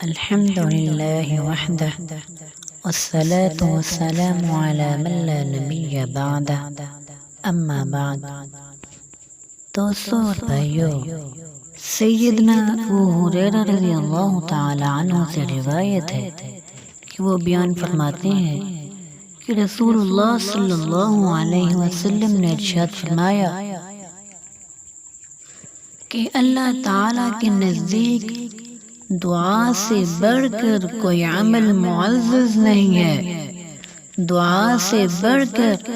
الحمد لله وحده والصلاة والسلام على من لا نبی بعده اما بعد۔ دوستو اور بھائیو، سیدنا ابو ہریرہ رضی اللہ تعالی عنہ سے روایت ہے کہ وہ بیان فرماتے ہیں کہ رسول اللہ صلی اللہ علیہ وسلم نے ارشاد فرمایا کہ اللہ تعالی کے نزدیک دعا سے بڑھ کر کوئی عمل معزز نہیں ہے۔ دعا سے بڑھ کر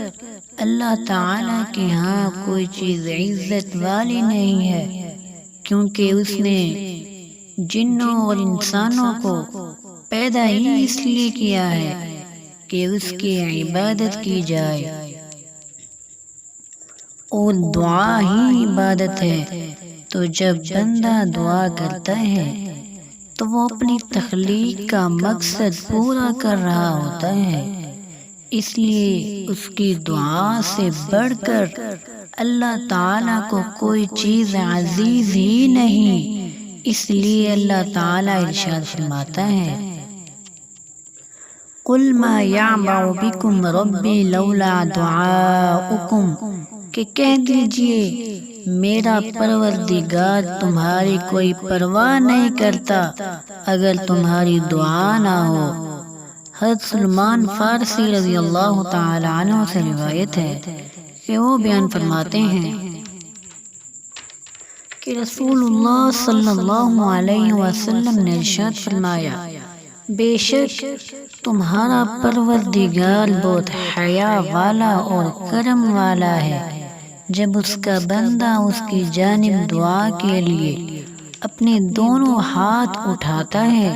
اللہ تعالی کے ہاں کوئی چیز عزت والی نہیں ہے، کیونکہ اس نے جنوں اور انسانوں کو پیدا ہی اس لیے کیا ہے کہ اس کی عبادت کی جائے، اور دعا ہی عبادت ہے۔ تو جب بندہ دعا کرتا ہے تو وہ اپنی تخلیق کا مقصد پورا کر رہا ہوتا ہے، اس لیے اس کی دعا سے بڑھ کر اللہ تعالیٰ کو کوئی چیز عزیز ہی نہیں۔ اس لیے اللہ تعالیٰ ارشاد فرماتا ہے، قُلْ مَا يَعْبَعُ بِكُمْ رَبِّي لَوْلَا دُعَاؤُكُمْ، کہ کہہ دیجئے میرا پروردگار تمہاری کوئی پرواہ نہیں کرتا اگر تمہاری دعا نہ ہو۔ حضرت سلمان فارسی رضی اللہ تعالی عنہ سے روایت ہے کہ وہ بیان فرماتے ہیں کہ رسول اللہ صلی اللہ علیہ وسلم نے ارشاد فرمایا، بے شک تمہارا پروردگار بہت حیا والا اور کرم والا ہے۔ جب اس کا بندہ اس کی جانب دعا کے لیے اپنے دونوں ہاتھ اٹھاتا ہے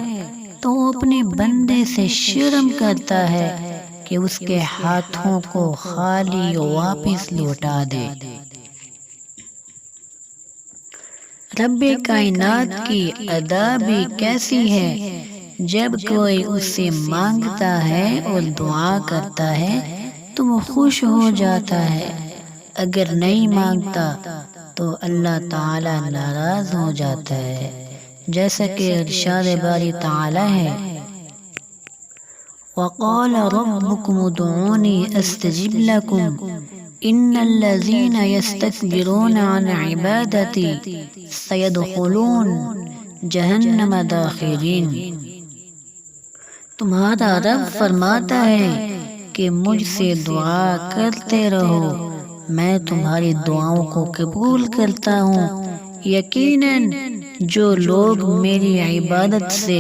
تو وہ اپنے بندے سے شرم کرتا ہے کہ اس کے ہاتھوں کو خالی واپس لوٹا دے۔ رب کائنات کی ادا بھی کیسی ہے، جب کوئی اس سے مانگتا ہے اور دعا کرتا ہے تو وہ خوش ہو جاتا ہے، اگر نہیں مانگتا تو اللہ تعالی ناراض ہو جاتا ہے، جیسا کہ ارشاد باری تعالی ہے، وَقَالَ رَبُّكُمُ ادْعُونِي أَسْتَجِبْ لَكُمْ إِنَّ الَّذِينَ يَسْتَكْبِرُونَ عَنْ عِبَادَتِي سَيَدْخُلُونَ جَهَنَّمَ دَاخِرِينَ۔ تمہارا رب فرماتا ہے کہ مجھ سے دعا کرتے رہو، میں تمہاری دعاؤں کو قبول کرتا ہوں۔ یقیناً جو لوگ میری عبادت سے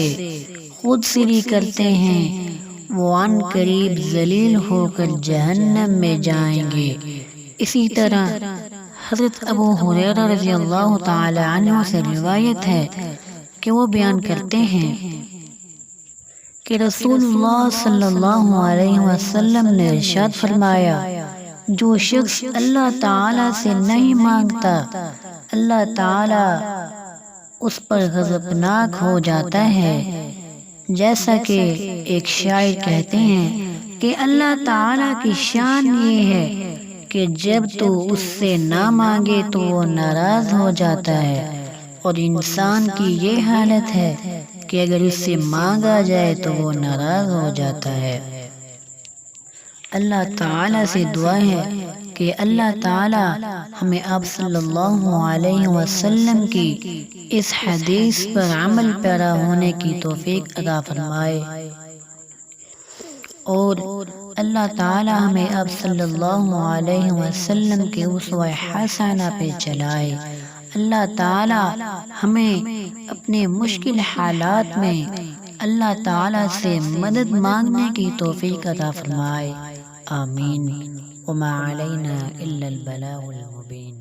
خود سری کرتے ہیں وہ عن قریب ذلیل ہو کر جہنم میں جائیں گے۔ اسی طرح حضرت ابو ہریرہ رضی اللہ تعالی عنہ سے روایت ہے کہ وہ بیان کرتے ہیں کہ رسول اللہ صلی اللہ علیہ وسلم نے ارشاد فرمایا، جو شخص اللہ تعالی سے نہیں مانگتا اللہ تعالی اس پر غضبناک ہو جاتا ہے۔ جیسا کہ ایک شاعر کہتے ہیں کہ اللہ تعالی کی شان یہ ہے کہ جب تو اس سے نہ مانگے تو وہ ناراض ہو جاتا ہے، اور انسان کی یہ حالت ہے کہ اگر اس سے مانگا جائے تو وہ ناراض ہو جاتا ہے۔ اللہ تعالی سے دعا ہے کہ اللہ تعالی ہمیں آپ صلی اللہ علیہ وسلم کی اس حدیث پر عمل پیرا ہونے کی توفیق عطا فرمائے، اور اللہ تعالی ہمیں آپ صلی اللہ علیہ وسلم کے اسوہ حسنہ پہ چلائے۔ اللہ تعالی ہمیں اپنے مشکل حالات میں اللہ تعالی سے مدد مانگنے کی توفیق عطا فرمائے، آمین۔ وما علینا الا البلاغ المبین۔